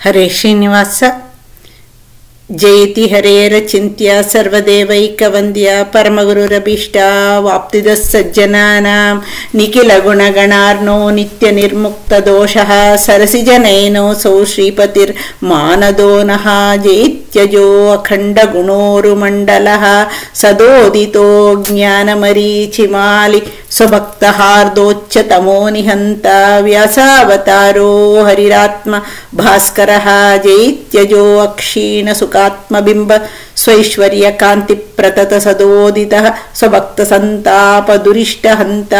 ಹರೇ ಶ್ರೀನಿವಾಸ ಜಯತಿ ಹರೇರಚಿಂತ್ಯ ಸರ್ವದೇವೈಕವಂದ್ಯ ಪರಮಗುರುರಭೀಷ್ಟ ವಾಪ್ತಿದ ಸಜ್ಜನಾನಾಂ ನಿಖಿಲ ಗುಣಗಣಾರ್ನೋ ನಿತ್ಯ ನಿರ್ಮುಕ್ತ ದೋಷಃ ಸರಸಿಜನೈನೋ ಸೌ ಶ್ರೀಪತಿರ್ ಮಾನದೋ ನಃ ಜೈತ್ಯಜೋ ಅಖಂಡ ಗುಣೋರುಮಂಡಲಃ ಸದೋದಿತೋ ಜ್ಞಾನಮರೀಚಿಮಾಲಿ ಸ್ವಭಕ್ತಹಾರ್ದೋಚ್ಚತಮೋ ನಿಹಂತ ವ್ಯಾಸಾವತಾರೋ ಹರಿರಾತ್ಮ ಭಾಸ್ಕರಃ ಜೈತ್ಯಜೋ ಅಕ್ಷೀಣ ಸುಖಾತ್ಮಬಿಂಬ ಸ್ವೈಶ್ವರ್ಯ ಕಾಂತಿ ಪ್ರತತ ಸದೋದಿತಃ ಸ್ವಭಕ್ತ ಸಂತಾಪ ದುರಿಷ್ಟ ಹಂತ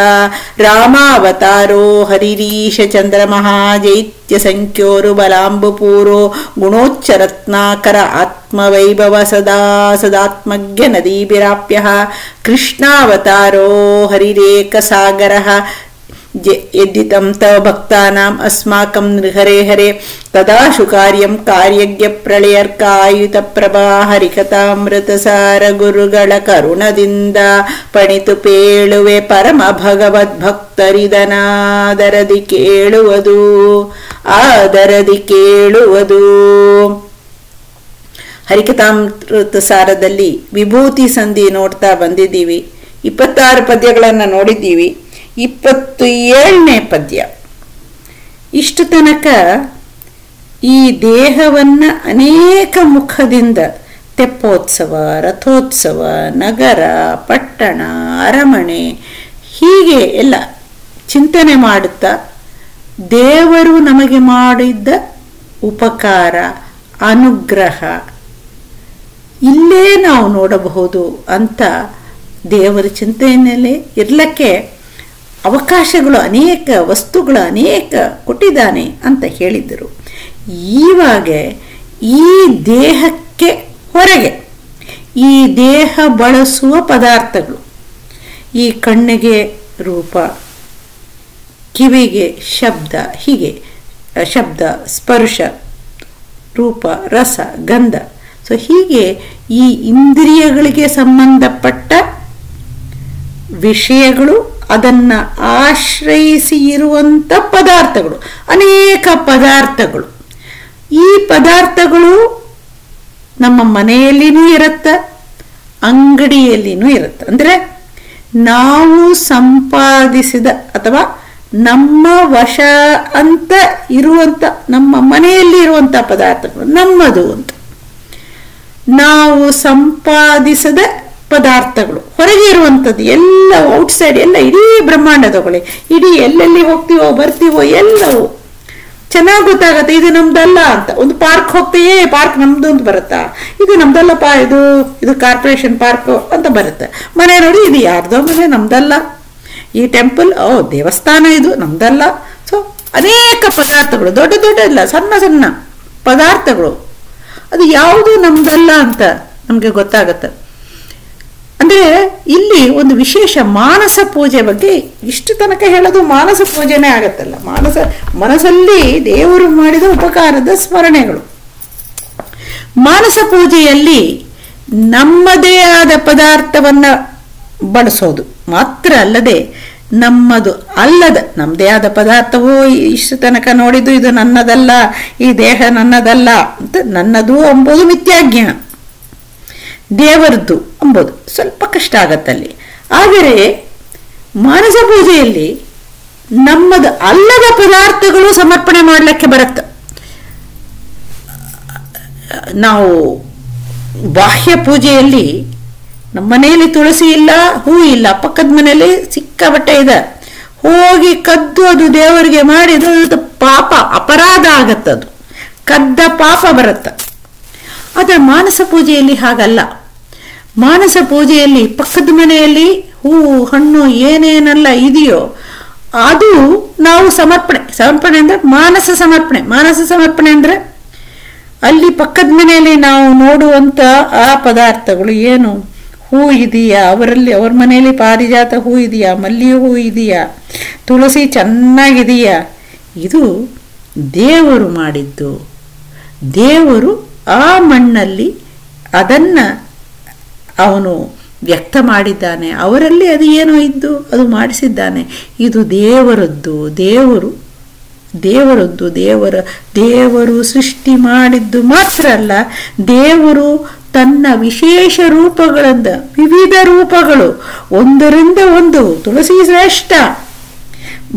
ರಾಮಾವತಾರೋ ಹರಿರೀಶ ಚಂದ್ರಮಃ ಜೈತ್ಯ ಸಂಖ್ಯೋರು ಬಲಾಂಬುಪೂರೋ ಗುಣೋಚ್ಚರತ್ನಾಕರ ಆತ್ಮವೈಭವ ಸದಾ ಸದಾತ್ಮಜ್ಞ ನದೀಭಿರಾಪ್ಯಃ ಕೃಷ್ಣಾವತಾರೋ ಹರಿರೇಕ ಸಾಗರಃ ಯದ್ದಿತಂ ತವ ಭಕ್ತಾನಾಂ ಅಸ್ಮಾಕಂ ನೃಹರೆ ಹರೆ ತದಾಶು ಕಾರ್ಯಂ ಕಾರ್ಯಜ್ಞ ಪ್ರಳಯರ್ಕಾಯುತ ಪ್ರಭಾ ಹರಿಕಥಾಮೃತ ಸಾರ ಗುರುಗಳ ಕರುಣದಿಂದ ಪಣಿತು ಪೇಳುವೆ ಪರಮ ಭಗವದ್ ಭಕ್ತರಿದನಾದರದಿ ಕೇಳುವುದು ಆದರದಿ ಕೇಳುವುದು. ಹರಿಕಥಾಮೃತ ಸಾರದಲ್ಲಿ ವಿಭೂತಿ ಸಂಧಿ ನೋಡ್ತಾ ಬಂದಿದ್ದೀವಿ. 26 ಪದ್ಯಗಳನ್ನು ನೋಡಿದ್ದೀವಿ. 27ನೇ ಪದ್ಯ. ಇಷ್ಟು ತನಕ ಈ ದೇಹವನ್ನ ಅನೇಕ ಮುಖದಿಂದ ತೆಪ್ಪೋತ್ಸವ, ರಥೋತ್ಸವ, ನಗರ, ಪಟ್ಟಣ, ಅರಮನೆ ಹೀಗೆ ಎಲ್ಲ ಚಿಂತನೆ ಮಾಡುತ್ತಾ ದೇವರು ನಮಗೆ ಮಾಡಿದ್ದ ಉಪಕಾರ, ಅನುಗ್ರಹ ಇಲ್ಲೇ ನಾವು ನೋಡಬಹುದು ಅಂತ ದೇವರ ಚಿಂತನೆಯಲ್ಲೇ ಇರ್ಲಕ್ಕೆ ಅವಕಾಶಗಳು ಅನೇಕ, ವಸ್ತುಗಳು ಅನೇಕ ಕೊಟ್ಟಿದ್ದಾನೆ ಅಂತ ಹೇಳಿದರು. ಈವಾಗ ಈ ದೇಹಕ್ಕೆ ಹೊರಗೆ ಈ ದೇಹ ಬಳಸುವ ಪದಾರ್ಥಗಳು, ಈ ಕಣ್ಣಿಗೆ ರೂಪ, ಕಿವಿಗೆ ಶಬ್ದ, ಹೀಗೆ ಶಬ್ದ, ಸ್ಪರ್ಶ, ರೂಪ, ರಸ, ಗಂಧ, ಸೊ ಹೀಗೆ ಈ ಇಂದ್ರಿಯಗಳಿಗೆ ಸಂಬಂಧಪಟ್ಟ ವಿಷಯಗಳು, ಅದನ್ನ ಆಶ್ರಯಿಸಿ ಇರುವಂತ ಪದಾರ್ಥಗಳು, ಅನೇಕ ಪದಾರ್ಥಗಳು. ಈ ಪದಾರ್ಥಗಳು ನಮ್ಮ ಮನೆಯಲ್ಲಿನೂ ಇರುತ್ತೆ, ಅಂಗಡಿಯಲ್ಲಿನೂ ಇರುತ್ತೆ. ಅಂದ್ರೆ ನಾವು ಸಂಪಾದಿಸಿದ ಅಥವಾ ನಮ್ಮ ವಶ ಅಂತ ಇರುವಂತ, ನಮ್ಮ ಮನೆಯಲ್ಲಿ ಇರುವಂತ ಪದಾರ್ಥಗಳು ನಮ್ಮದು ಅಂತ. ನಾವು ಸಂಪಾದಿಸದ ಪದಾರ್ಥಗಳು ಹೊರಗೆ ಇರುವಂಥದ್ದು ಎಲ್ಲ ಔಟ್ಸೈಡ್, ಎಲ್ಲ ಇಡೀ ಬ್ರಹ್ಮಾಂಡ ತಗೊಳ್ಳಿ, ಇಡೀ ಎಲ್ಲೆಲ್ಲಿ ಹೋಗ್ತೀವೋ ಬರ್ತೀವೋ ಎಲ್ಲವೂ ಚೆನ್ನಾಗಿ ಗೊತ್ತಾಗತ್ತೆ ಇದು ನಮ್ದಲ್ಲ ಅಂತ. ಒಂದು ಪಾರ್ಕ್ ಹೋಗ್ತೀಯೇ, ಪಾರ್ಕ್ ನಮ್ದು ಅಂತ ಬರುತ್ತಾ, ಇದು ನಮ್ದಲ್ಲಪ್ಪ, ಇದು ಕಾರ್ಪೊರೇಷನ್ ಪಾರ್ಕ್ ಅಂತ ಬರುತ್ತೆ. ಮನೆ ನೋಡಿ ಇದು ಯಾರ್ದೋ ಮನೆ, ನಮ್ದಲ್ಲ. ಈ ಟೆಂಪಲ್, ದೇವಸ್ಥಾನ ಇದು ನಮ್ದಲ್ಲ. ಸೊ ಅನೇಕ ಪದಾರ್ಥಗಳು, ದೊಡ್ಡ ದೊಡ್ಡ ಇಲ್ಲ, ಸಣ್ಣ ಸಣ್ಣ ಪದಾರ್ಥಗಳು, ಅದು ಯಾವುದು ನಮ್ದಲ್ಲ ಅಂತ ನಮ್ಗೆ ಗೊತ್ತಾಗತ್ತೆ. ಅಂದ್ರೆ ಇಲ್ಲಿ ಒಂದು ವಿಶೇಷ ಮಾನಸ ಪೂಜೆ ಬಗ್ಗೆ ಇಷ್ಟು ತನಕ ಹೇಳೋದು ಮಾನಸ ಪೂಜೆನೇ ಆಗತ್ತಲ್ಲ. ಮನಸ್ಸಲ್ಲಿ ದೇವರು ಮಾಡಿದ ಉಪಕಾರದ ಸ್ಮರಣೆಗಳು. ಮಾನಸ ಪೂಜೆಯಲ್ಲಿ ನಮ್ಮದೇ ಆದ ಪದಾರ್ಥವನ್ನ ಬಳಸೋದು ಮಾತ್ರ ಅಲ್ಲದೆ, ನಮ್ಮದು ಅಲ್ಲದ ನಮ್ಮದೇ ಆದ ಪದಾರ್ಥವೋ ಇಷ್ಟು ತನಕ ನೋಡಿದ್ದು ಇದು ನನ್ನದಲ್ಲ, ಈ ದೇಹ ನನ್ನದಲ್ಲ ಅಂತ ನನ್ನದು ಎಂಬುದು ಮಿಥ್ಯಾಜ್ಞಾನ. ದೇವರದ್ದು ಎಂಬುದು ಸ್ವಲ್ಪ ಕಷ್ಟ ಆಗತ್ತಲ್ಲಿ. ಆದರೆ ಮಾನಸ ಪೂಜೆಯಲ್ಲಿ ನಮ್ಮದು ಅಲ್ಲದ ಪದಾರ್ಥಗಳು ಸಮರ್ಪಣೆ ಮಾಡಲಿಕ್ಕೆ ಬರುತ್ತೆ. ನಾವು ಬಾಹ್ಯ ಪೂಜೆಯಲ್ಲಿ ನಮ್ಮ ಮನೆಯಲ್ಲಿ ತುಳಸಿ ಇಲ್ಲ, ಹೂ ಇಲ್ಲ, ಪಕ್ಕದ ಮನೆಯಲ್ಲಿ ಸಿಕ್ಕಾಪಟ್ಟೆ ಇದೆ, ಹೋಗಿ ಕದ್ದು ಅದು ದೇವರಿಗೆ ಮಾಡಿದ ಪಾಪ, ಅಪರಾಧ ಆಗತ್ತದು, ಕದ್ದ ಪಾಪ ಬರುತ್ತೆ. ಆದರೆ ಮಾನಸ ಪೂಜೆಯಲ್ಲಿ ಹಾಗಲ್ಲ. ಮಾನಸ ಪೂಜೆಯಲ್ಲಿ ಪಕ್ಕದ ಮನೆಯಲ್ಲಿ ಹೂ, ಹಣ್ಣು ಏನೇನೆಲ್ಲ ಇದೆಯೋ ಅದು ನಾವು ಸಮರ್ಪಣೆ ಅಂದ್ರೆ ಮಾನಸ ಸಮರ್ಪಣೆ ಅಂದ್ರೆ ಅಲ್ಲಿ ಪಕ್ಕದ ಮನೆಯಲ್ಲಿ ನಾವು ನೋಡುವಂತ ಆ ಪದಾರ್ಥಗಳು ಏನು, ಹೂ ಇದೆಯಾ ಅವ್ರ ಮನೆಯಲ್ಲಿ ಪಾರಿಜಾತ ಹೂ ಇದೆಯಾ, ಮಲ್ಲಿಗೆ ಹೂ ಇದೆಯಾ, ತುಳಸಿ ಚೆನ್ನಾಗಿದೆಯಾ, ಇದು ದೇವರು ಮಾಡಿದ್ದು. ದೇವರು ಆ ಮಣ್ಣಲ್ಲಿ ಅದನ್ನ ಅವನು ವ್ಯಕ್ತ ಮಾಡಿದ್ದಾನೆ, ಅವರಲ್ಲಿ ಅದು ಏನೋ ಇದ್ದು ಅದು ಮಾಡಿಸಿದ್ದಾನೆ. ಇದು ದೇವರದ್ದು, ದೇವರು ದೇವರದ್ದು. ದೇವರು ಸೃಷ್ಟಿ ಮಾಡಿದ್ದು ಮಾತ್ರ ಅಲ್ಲ, ದೇವರು ತನ್ನ ವಿಶೇಷ ರೂಪಗಳಿಂದ, ವಿವಿಧ ರೂಪಗಳು, ಒಂದರಿಂದ ಒಂದು, ತುಳಸಿ ಶ್ರೇಷ್ಠ,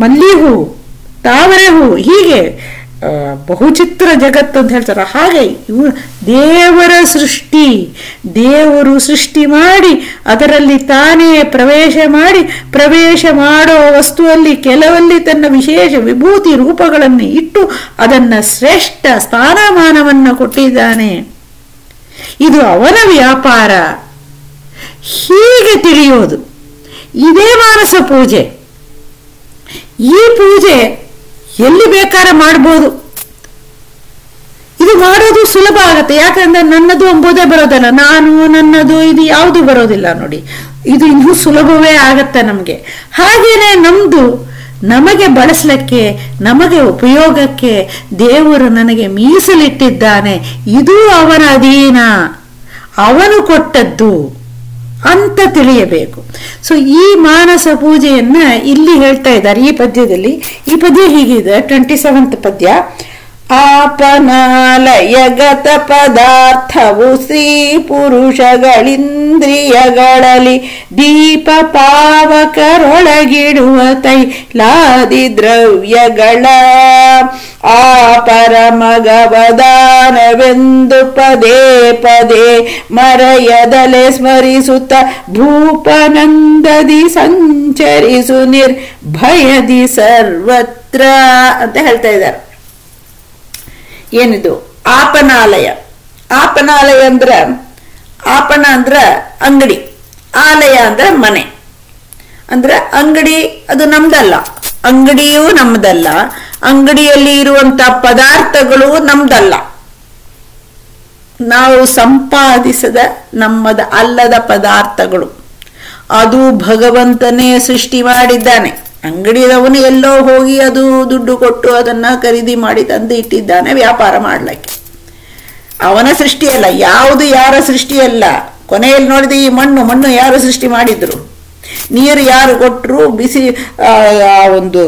ಮಲ್ಲಿ ಹೂ, ತಾವರೆ ಹೂ, ಹೀಗೆ ಬಹುಚಿತ್ರ ಜಗತ್ತು ಅಂತ ಹೇಳ್ತಾರೆ. ಹಾಗೆ ಇವು ದೇವರ ಸೃಷ್ಟಿ. ದೇವರು ಸೃಷ್ಟಿ ಮಾಡಿ ಅದರಲ್ಲಿ ತಾನೇ ಪ್ರವೇಶ ಮಾಡೋ ವಸ್ತುವಲ್ಲಿ ಕೆಲವಲ್ಲಿ ತನ್ನ ವಿಶೇಷ ವಿಭೂತಿ ರೂಪಗಳನ್ನು ಇಟ್ಟು ಅದನ್ನು ಶ್ರೇಷ್ಠ ಸ್ಥಾನಮಾನವನ್ನು ಕೊಟ್ಟಿದ್ದಾನೆ. ಇದು ಅವನ ವ್ಯಾಪಾರ. ಹೀಗೆ ತಿಳಿಯೋದು ಇದೇ ಮಾನಸ ಪೂಜೆ. ಈ ಪೂಜೆ ಎಲ್ಲಿ ಬೇಕಾದ್ರೆ ಮಾಡ್ಬೋದು. ಇದು ಮಾಡೋದು ಸುಲಭ ಆಗತ್ತೆ. ಯಾಕಂದ್ರೆ ನನ್ನದು ಎಂಬುದೇ ಬರೋದಲ್ಲ, ನಾನು ನನ್ನದು ಇದು ಯಾವುದು ಬರೋದಿಲ್ಲ ನೋಡಿ. ಇದು ಇನ್ನೂ ಸುಲಭವೇ ಆಗತ್ತೆ ನಮಗೆ. ಹಾಗೇನೆ ನಮಗೆ ಬಳಸಲಿಕ್ಕೆ, ನಮಗೆ ಉಪಯೋಗಕ್ಕೆ ದೇವರು ನನಗೆ ಮೀಸಲಿಟ್ಟಿದ್ದಾನೆ. ಇದು ಅವನ ಅಧೀನ, ಅವನು ಕೊಟ್ಟದ್ದು ಅಂತ ತಿಳಿಯಬೇಕು. ಸೊ ಈ ಮಾನಸ ಪೂಜೆಯನ್ನ ಇಲ್ಲಿ ಹೇಳ್ತಾ ಇದ್ದಾರೆ ಈ ಪದ್ಯದಲ್ಲಿ. ಈ ಪದ್ಯ ಹೀಗಿದೆ, 27th ಪದ್ಯ. ಆಪನಾಲಯಗತ ಪದಾರ್ಥವು ಸ್ತ್ರೀ ಪುರುಷಗಳಿಂದ್ರಿಯಗಳಲ್ಲಿ ದೀಪ ಪಾವಕರೊಳಗಿಡುವ ತೈಲಾದಿ ದ್ರವ್ಯಗಳ ಪರಮಗವದಾನವೆಂದು ಪದೇ ಪದೇ ಮರೆಯದಲೆ ಸ್ಮರಿಸುತ್ತ ಭೂಪನಂದದಿ ಸಂಚರಿಸು ನಿರ್ಭಯದಿ ಸರ್ವತ್ರ ಅಂತ ಹೇಳ್ತಾ ಇದ್ದಾರೆ. ಏನಿದು ಆಪನಾಲಯ? ಆಪನಾಲಯ ಅಂದ್ರೆ, ಆಪನ ಅಂದ್ರ ಅಂಗಡಿ, ಆಲಯ ಅಂದ್ರೆ ಮನೆ. ಅಂದ್ರೆ ಅಂಗಡಿ ಅದು ನಮ್ದಲ್ಲ, ಅಂಗಡಿಯೂ ನಮ್ದಲ್ಲ, ಅಂಗಡಿಯಲ್ಲಿ ಇರುವಂತ ಪದಾರ್ಥಗಳು ನಮ್ದಲ್ಲ. ನಾವು ಸಂಪಾದಿಸದ ನಮ್ಮದ ಅಲ್ಲದ ಪದಾರ್ಥಗಳು, ಅದು ಭಗವಂತನೇ ಸೃಷ್ಟಿ ಮಾಡಿದ್ದಾನೆ. ಅಂಗಡಿಯವನು ಎಲ್ಲೋ ಹೋಗಿ ಅದು ದುಡ್ಡು ಕೊಟ್ಟು ಅದನ್ನ ಖರೀದಿ ಮಾಡಿ ತಂದು ಇಟ್ಟಿದ್ದಾನೆ ವ್ಯಾಪಾರ ಮಾಡ್ಲಿಕ್ಕೆ. ಅವನ ಸೃಷ್ಟಿಯಲ್ಲ, ಯಾವುದು ಯಾರ ಸೃಷ್ಟಿಯಲ್ಲ. ಕೊನೆಯಲ್ಲಿ ನೋಡಿದ ಈ ಮಣ್ಣು ಯಾರು ಸೃಷ್ಟಿ ಮಾಡಿದ್ರು, ನೀರು ಯಾರು ಕೊಟ್ಟರು, ಬಿಸಿ ಒಂದು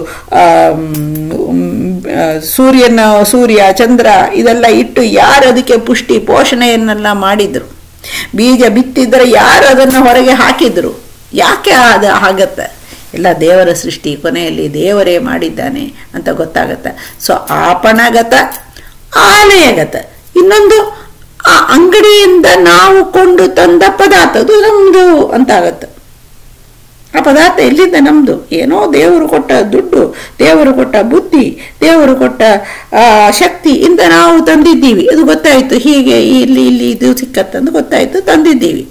ಸೂರ್ಯ ಚಂದ್ರ ಇದೆಲ್ಲ ಇಟ್ಟು ಯಾರು ಅದಕ್ಕೆ ಪುಷ್ಟಿ ಪೋಷಣೆಯನ್ನೆಲ್ಲ ಮಾಡಿದ್ರು. ಬೀಜ ಬಿತ್ತಿದ್ರೆ ಯಾರು ಅದನ್ನು ಹೊರಗೆ ಹಾಕಿದ್ರು. ಯಾಕೆ ಅದು ಆಗತ್ತೆ? ಎಲ್ಲ ದೇವರ ಸೃಷ್ಟಿ, ಕೊನೆಯಲ್ಲಿ ದೇವರೇ ಮಾಡಿದ್ದಾನೆ ಅಂತ ಗೊತ್ತಾಗತ್ತೆ. ಸೊ ಆಪಣಗತ, ಆಲಯಗತ. ಇನ್ನೊಂದು ಆ ಅಂಗಡಿಯಿಂದ ನಾವು ಕೊಂಡು ತಂದ ಪದಾರ್ಥ ಅದು ನಮ್ದು ಅಂತ ಆಗತ್ತೆ. ಆ ಪದಾರ್ಥ ಎಲ್ಲಿಂದ ನಮ್ದು? ಏನೋ ದೇವರು ಕೊಟ್ಟ ದುಡ್ಡು, ದೇವರು ಕೊಟ್ಟ ಬುದ್ಧಿ, ದೇವರು ಕೊಟ್ಟ ಶಕ್ತಿ ಇಂದ ನಾವು ತಂದಿದ್ದೀವಿ. ಅದು ಗೊತ್ತಾಯ್ತು, ಹೀಗೆ ಇಲ್ಲಿ ಇದು ಸಿಕ್ಕತ್ತಂದು ಗೊತ್ತಾಯ್ತು, ತಂದಿದ್ದೀವಿ.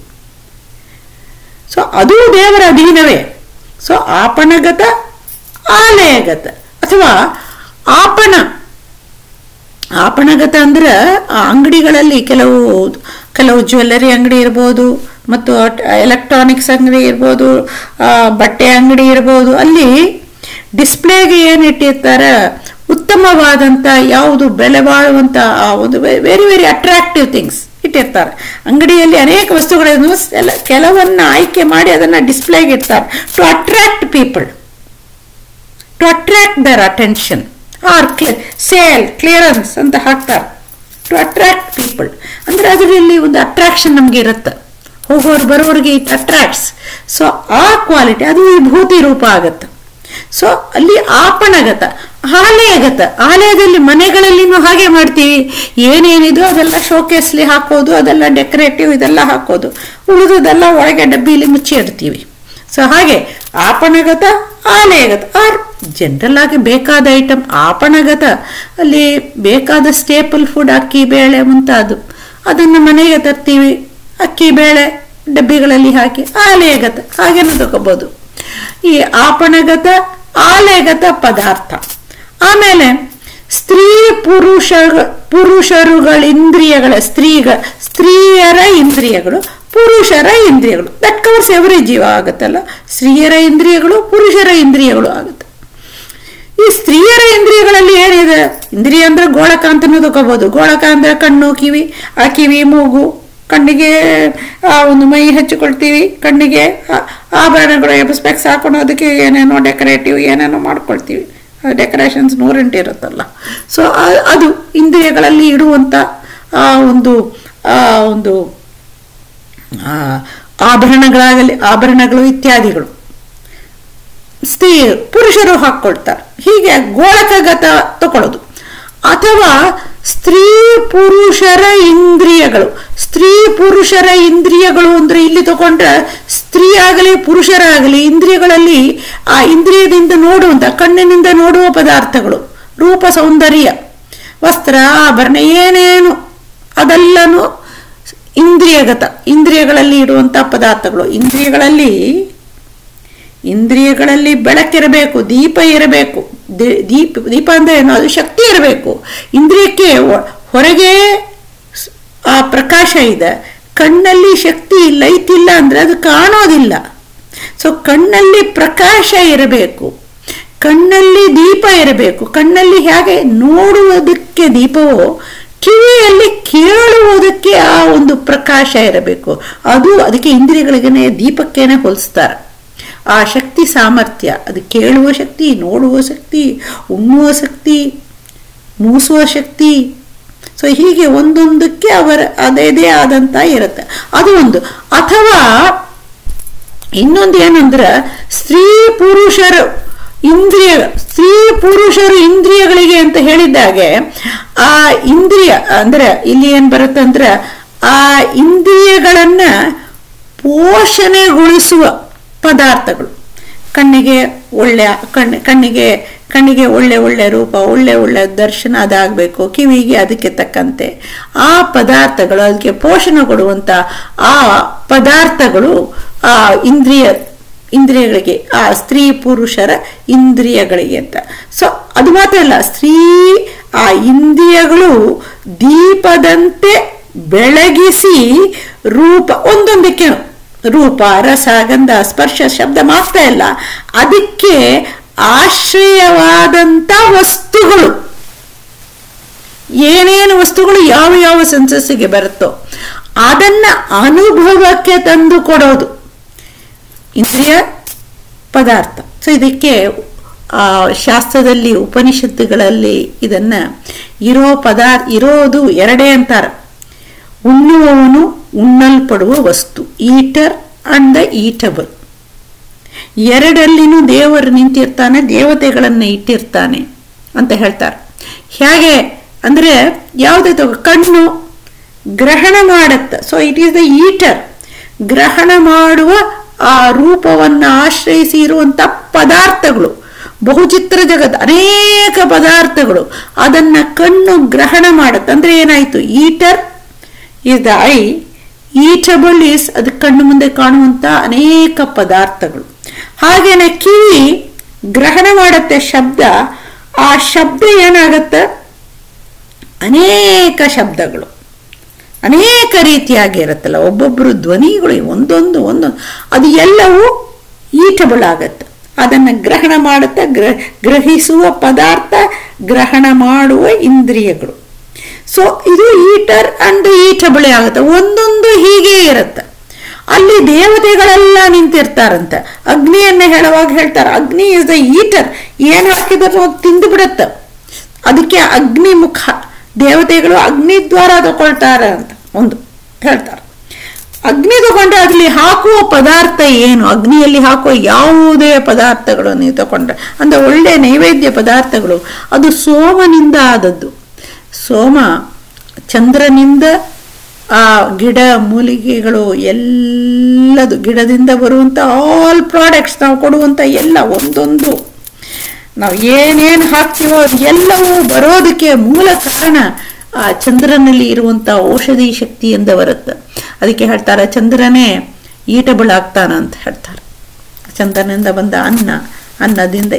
ಸೊ ಅದು ದೇವರ ಅಧೀನವೇ. ಸೊ ಆಪಣಗತ, ಆಲಯಗತ. ಅಥವಾ ಆಪಣಗತ ಅಂದ್ರೆ ಆ ಅಂಗಡಿಗಳಲ್ಲಿ ಕೆಲವು ಜ್ಯುವೆಲ್ಲರಿ ಅಂಗಡಿ ಇರ್ಬೋದು, ಮತ್ತು ಎಲೆಕ್ಟ್ರಾನಿಕ್ಸ್ ಅಂಗಡಿ ಇರ್ಬೋದು, ಬಟ್ಟೆ ಅಂಗಡಿ ಇರ್ಬೋದು. ಅಲ್ಲಿ ಡಿಸ್ಪ್ಲೇಗೆ ಏನಿಟ್ಟಿರ್ತಾರೆ, ಉತ್ತಮವಾದಂಥ ಯಾವುದು ಬೆಲೆ ಬಾಳುವಂಥ ಒಂದು ವೆರಿ ವೆರಿ ಅಟ್ರಾಕ್ಟಿವ್ ಥಿಂಗ್ಸ್ ಇಟ್ಟಿರ್ತಾರೆ. ಅಂಗಡಿಯಲ್ಲಿ ಅನೇಕ ವಸ್ತುಗಳನ್ನು ಕೆಲವನ್ನ ಆಯ್ಕೆ ಮಾಡಿ ಅದನ್ನು ಡಿಸ್ಪ್ಲೇಗೆ ಇಡ್ತಾರೆ. To attract people, to attract their attention. Or sale clearance ಅಂತ ಹಾಕ್ತಾರೆ, ಟು ಅಟ್ರಾಕ್ಟ್ ಪೀಪಲ್. ಅಂದ್ರೆ ಅದರಲ್ಲಿ ಒಂದು ಅಟ್ರಾಕ್ಷನ್ ನಮ್ಗೆ ಇರುತ್ತೆ, ಹೋಗೋರು ಬರೋರಿಗೆ ಇಟ್ ಅಟ್ರಾಕ್ಟ್ಸ್. ಸೊ ಆ ಕ್ವಾಲಿಟಿ ಅದು ವಿಭೂತಿ ರೂಪ ಆಗತ್ತೆ. ಸೊ ಅಲ್ಲಿ ಆಪಣಗತ, ಆಲಯಗತ. ಆಲಯದಲ್ಲಿ ಮನೆಗಳಲ್ಲಿನೂ ಹಾಗೆ ಮಾಡ್ತೀವಿ. ಏನೇನಿದು ಅದೆಲ್ಲ ಶೋಕೇಸ್ಲಿ ಹಾಕೋದು, ಅದೆಲ್ಲ ಡೆಕೋರೇಟಿವ್ ಇದೆಲ್ಲ ಹಾಕೋದು, ಉಳಿದದೆಲ್ಲ ಒಳಗೆ ಡಬ್ಬಿಲಿ ಮುಚ್ಚಿ ಇಡ್ತೀವಿ. ಸೊ ಹಾಗೆ ಆಪಣಗತ, ಆಲಯಗತ. ಆರ್ ಜನರಲ್ ಆಗಿ ಬೇಕಾದ ಐಟಮ್ ಆಪಣಗತ, ಅಲ್ಲಿ ಬೇಕಾದ ಸ್ಟೇಪಲ್ ಫುಡ್ ಅಕ್ಕಿ ಬೇಳೆ ಮುಂತಾದು ಅದನ್ನು ಮನೆಗೆ ತರ್ತೀವಿ, ಅಕ್ಕಿ ಬೇಳೆ ಡಬ್ಬಿಗಳಲ್ಲಿ ಹಾಕಿ. ಆಲಯಗತ ಹಾಗೇನು ತಗೋಬಹುದು. ಈ ಆಪಣಗತ, ಆಲಯಗತ ಪದಾರ್ಥ. ಆಮೇಲೆ ಸ್ತ್ರೀ ಪುರುಷರುಗಳ ಸ್ತ್ರೀಯರ ಇಂದ್ರಿಯಗಳು, ಪುರುಷರ ಇಂದ್ರಿಯಗಳು. ದಟ್ ಕವರ್ಸ್ ಎವರಿ ಜೀವ ಆಗುತ್ತಲ್ಲ. ಸ್ತ್ರೀಯರ ಇಂದ್ರಿಯಗಳು, ಪುರುಷರ ಇಂದ್ರಿಯಗಳು ಆಗುತ್ತೆ. ಈ ಸ್ತ್ರೀಯರ ಇಂದ್ರಿಯಗಳಲ್ಲಿ ಏನಿದೆ? ಇಂದ್ರಿಯ ಅಂದ್ರೆ ಗೋಳಕ ಅಂತನೂ ತಗೋಬಹುದು. ಗೋಳಕ ಅಂದ್ರೆ ಕಣ್ಣು, ಕಿವಿ, ಆ ಕಿವಿ, ಮೂಗು, ಕಣ್ಣಿಗೆ ಒಂದು ಮೈ ಹಚ್ಚಿಕೊಳ್ತೀವಿ, ಕಣ್ಣಿಗೆ ಆಭರಣಗಳು, ಸ್ಪೆಕ್ಸ್ ಹಾಕೊಂಡು ಅದಕ್ಕೆ ಏನೇನೋ ಡೆಕೋರೇಟಿವ್ ಏನೇನೋ ಮಾಡ್ಕೊಳ್ತೀವಿ. ಡೆಕೋರೇಷನ್ಸ್ 108 ಇರುತ್ತಲ್ಲ. ಸೊ ಅದು ಇಂದ್ರಿಯಗಳಲ್ಲಿ ಇಡುವಂಥ ಒಂದು ಒಂದು ಆಭರಣಗಳು ಇತ್ಯಾದಿಗಳು ಪುರುಷರು ಹಾಕ್ಕೊಳ್ತಾರೆ. ಹೀಗೆ ಗೋಳಕಗತ ತಗೊಳ್ಳೋದು. ಅಥವಾ ಸ್ತ್ರೀ ಪುರುಷರ ಇಂದ್ರಿಯಗಳು. ಸ್ತ್ರೀ ಪುರುಷರ ಇಂದ್ರಿಯಗಳು ಅಂದ್ರೆ ಇಲ್ಲಿ ತಗೊಂಡ್ರೆ ಸ್ತ್ರೀ ಆಗಲಿ ಪುರುಷರಾಗಲಿ ಇಂದ್ರಿಯಗಳಲ್ಲಿ ಆ ಇಂದ್ರಿಯದಿಂದ ನೋಡುವಂಥ ಕಣ್ಣಿನಿಂದ ನೋಡುವ ಪದಾರ್ಥಗಳು, ರೂಪ ಸೌಂದರ್ಯ, ವಸ್ತ್ರ ಆಭರಣ ಏನೇನು ಅದೆಲ್ಲನೂ ಇಂದ್ರಿಯಗತ, ಇಂದ್ರಿಯಗಳಲ್ಲಿ ಇಡುವಂಥ ಪದಾರ್ಥಗಳು. ಇಂದ್ರಿಯಗಳಲ್ಲಿ ಬೆಳಕಿರಬೇಕು, ದೀಪ ಇರಬೇಕು. ದೀಪ ಅಂದ್ರೆ ಏನು? ಅದು ಶಕ್ತಿ ಇರಬೇಕು. ಇಂದ್ರಿಯಕ್ಕೆ ಹೊರಗೆ ಆ ಪ್ರಕಾಶ ಇದೆ, ಕಣ್ಣಲ್ಲಿ ಶಕ್ತಿ ಲೈಟ್ ಇಲ್ಲ ಅಂದ್ರೆ ಅದು ಕಾಣೋದಿಲ್ಲ. ಸೊ ಕಣ್ಣಲ್ಲಿ ಪ್ರಕಾಶ ಇರಬೇಕು, ಕಣ್ಣಲ್ಲಿ ದೀಪ ಇರಬೇಕು. ಕಣ್ಣಲ್ಲಿ ಹೇಗೆ ನೋಡುವುದಕ್ಕೆ ದೀಪವೋ ಕಿವಿಯಲ್ಲಿ ಕೇಳುವುದಕ್ಕೆ ಆ ಒಂದು ಪ್ರಕಾಶ ಇರಬೇಕು. ಅದಕ್ಕೆ ಇಂದ್ರಿಯಗಳಿಗೇನೆ ದೀಪಕ್ಕೇನೆ ಹೋಲಿಸ್ತಾರೆ. ಆ ಶಕ್ತಿ ಸಾಮರ್ಥ್ಯ, ಅದು ಕೇಳುವ ಶಕ್ತಿ, ನೋಡುವ ಶಕ್ತಿ, ಉಣ್ಣುವ ಶಕ್ತಿ, ಮೂಸುವ ಶಕ್ತಿ. ಸೊ ಹೀಗೆ ಒಂದೊಂದಕ್ಕೆ ಅದೇ ಆದಂತ ಇರುತ್ತೆ. ಅದು ಒಂದು. ಅಥವಾ ಇನ್ನೊಂದು ಏನಂದ್ರೆ ಸ್ತ್ರೀ ಪುರುಷರು ಇಂದ್ರಿಯಗಳಿಗೆ ಅಂತ ಹೇಳಿದ್ದಾಗೆ ಆ ಇಂದ್ರಿಯ ಅಂದ್ರೆ ಇಲ್ಲಿ ಏನ್ ಬರುತ್ತೆ ಅಂದ್ರೆ ಆ ಇಂದ್ರಿಯಗಳನ್ನ ಪೋಷಣೆಗೊಳಿಸುವ ಪದಾರ್ಥಗಳು. ಕಣ್ಣಿಗೆ ಒಳ್ಳೆ ರೂಪ, ಒಳ್ಳೆ ದರ್ಶನ ಅದಾಗಬೇಕು. ಕಿವಿಗೆ ಅದಕ್ಕೆ ತಕ್ಕಂತೆ ಆ ಪದಾರ್ಥಗಳು, ಅದಕ್ಕೆ ಪೋಷಣೆ ಕೊಡುವಂತ ಆ ಪದಾರ್ಥಗಳು ಆ ಇಂದ್ರಿಯಗಳಿಗೆ, ಆ ಸ್ತ್ರೀ ಪುರುಷರ ಇಂದ್ರಿಯಗಳಿಗೆ ಅಂತ. ಸೊ ಅದು ಮಾತ್ರ ಅಲ್ಲ, ಆ ಇಂದ್ರಿಯಗಳು ದೀಪದಂತೆ ಬೆಳಗಿಸಿ ರೂಪ, ಒಂದೊಂದಕ್ಕೆ ರೂಪ, ರಸ, ಗಂಧ, ಸ್ಪರ್ಶ, ಶಬ್ದ ಮಾತ್ರ ಇಲ್ಲ, ಅದಕ್ಕೆ ಆಶ್ರಯವಾದಂತ ವಸ್ತುಗಳು, ಏನೇನು ವಸ್ತುಗಳು ಯಾವ ಸೆನ್ಸಸ್ಸಿಗೆ ಬರುತ್ತೋ ಅದನ್ನ ಅನುಭವಕ್ಕೆ ತಂದು ಕೊಡೋದು ಇಂದ್ರಿಯ ಪದಾರ್ಥ. ಸೊ ಇದಕ್ಕೆ ಶಾಸ್ತ್ರದಲ್ಲಿ ಉಪನಿಷತ್ತುಗಳಲ್ಲಿ ಇದನ್ನ ಇರೋದು ಎರಡೇ ಅಂತಾರೆ. ಉಣ್ಣುವವನು ಉಣ್ಣಲ್ಪಡುವ ವಸ್ತು, ಈಟರ್ ಅಂಡ್ ದ ಈಟಬಲ್. ಎರಡಲ್ಲಿನೂ ದೇವರು ನಿಂತಿರ್ತಾನೆ, ದೇವತೆಗಳನ್ನ ಇಟ್ಟಿರ್ತಾನೆ ಅಂತ ಹೇಳ್ತಾರೆ. ಹೇಗೆ ಅಂದ್ರೆ ಯಾವುದೇ ಕಣ್ಣು ಗ್ರಹಣ ಮಾಡುತ್ತೆ. So it is the eater. ಗ್ರಹಣ ಮಾಡುವ ಆ ರೂಪವನ್ನು ಆಶ್ರಯಿಸಿ ಇರುವಂತ ಪದಾರ್ಥಗಳು, ಬಹುಚಿತ್ರ ಜಗತ್, ಅನೇಕ ಪದಾರ್ಥಗಳು, ಅದನ್ನ ಕಣ್ಣು ಗ್ರಹಣ ಮಾಡುತ್ತೆ. ಅಂದ್ರೆ ಏನಾಯ್ತು? Eater is the I, eatable is ಅದು ಕಣ್ಣು ಮುಂದೆ ಕಾಣುವಂತ ಅನೇಕ ಪದಾರ್ಥಗಳು. ಹಾಗೇನೆ ಕಿವಿ ಗ್ರಹಣ ಮಾಡುತ್ತೆ ಶಬ್ದ. ಆ ಶಬ್ದ ಏನಾಗತ್ತೆ? ಅನೇಕ ಶಬ್ದಗಳು ಅನೇಕ ರೀತಿಯಾಗಿರುತ್ತಲ್ಲ, ಒಬ್ಬೊಬ್ಬರು ಧ್ವನಿಗಳು ಒಂದೊಂದು ಅದು ಎಲ್ಲವೂ ಈಟಬಲ್ ಆಗತ್ತೆ. ಅದನ್ನ ಗ್ರಹಣ ಮಾಡುತ್ತೆ, ಗ್ರಹಿಸುವ ಪದಾರ್ಥ, ಗ್ರಹಣ ಮಾಡುವ ಇಂದ್ರಿಯಗಳು. ಸೊ ಇದು ಈಟರ್ ಅಂಡ್ ಈಟಬಲ್ ಆಗುತ್ತೆ. ಒಂದೊಂದು ಹೀಗೆ ಇರುತ್ತೆ. ಅಲ್ಲಿ ದೇವತೆಗಳೆಲ್ಲ ನಿಂತಿರ್ತಾರಂತೆ. ಅಗ್ನಿಯನ್ನ ಹೇಳುವಾಗ ಹೇಳ್ತಾರೆ, ಅಗ್ನಿ ಇಸ್ ದ ಈಟರ್. ಏನ್ ಹಾಕಿದ್ರು ತಿಂದು ಬಿಡುತ್ತೆ. ಅದಕ್ಕೆ ಅಗ್ನಿ ಮುಖ. ದೇವತೆಗಳು ಅಗ್ನಿ ದ್ವಾರ ತಗೊಳ್ತಾರೆ ಅಂತ ಒಂದು ಹೇಳ್ತಾರೆ. ಅಗ್ನಿ ತಗೊಂಡ್ರೆ ಅದ್ರಲ್ಲಿ ಹಾಕುವ ಪದಾರ್ಥ ಏನು? ಅಗ್ನಿಯಲ್ಲಿ ಹಾಕುವ ಯಾವುದೇ ಪದಾರ್ಥಗಳು ನೀವು ತಗೊಂಡ್ರೆ ಅಂದ್ರೆ ಒಳ್ಳೆ ನೈವೇದ್ಯ ಪದಾರ್ಥಗಳು, ಅದು ಸೋಮನಿಂದ ಆದದ್ದು. ಸೋಮ, ಚಂದ್ರನಿಂದ ಆ ಗಿಡ ಮೂಲಿಕೆಗಳು ಎಲ್ಲದು, ಗಿಡದಿಂದ ಬರುವಂತ ಆಲ್ ಪ್ರಾಡಕ್ಟ್ಸ್ ನಾವು ಕೊಡುವಂತ ಎಲ್ಲ ಒಂದೊಂದು ನಾವು ಏನೇನು ಹಾಕ್ತೀವೋ ಎಲ್ಲವೂ ಬರೋದಕ್ಕೆ ಮೂಲ ಕಾರಣ ಆ ಚಂದ್ರನಲ್ಲಿ ಇರುವಂತ ಔಷಧಿ ಶಕ್ತಿಯಿಂದ ಬರುತ್ತೆ. ಅದಕ್ಕೆ ಹೇಳ್ತಾರೆ ಚಂದ್ರನೇ ಈಟಬಲ್ ಆಗ್ತಾನ ಅಂತ ಹೇಳ್ತಾರೆ. ಚಂದ್ರನಿಂದ ಬಂದ ಅನ್ನದಿಂದ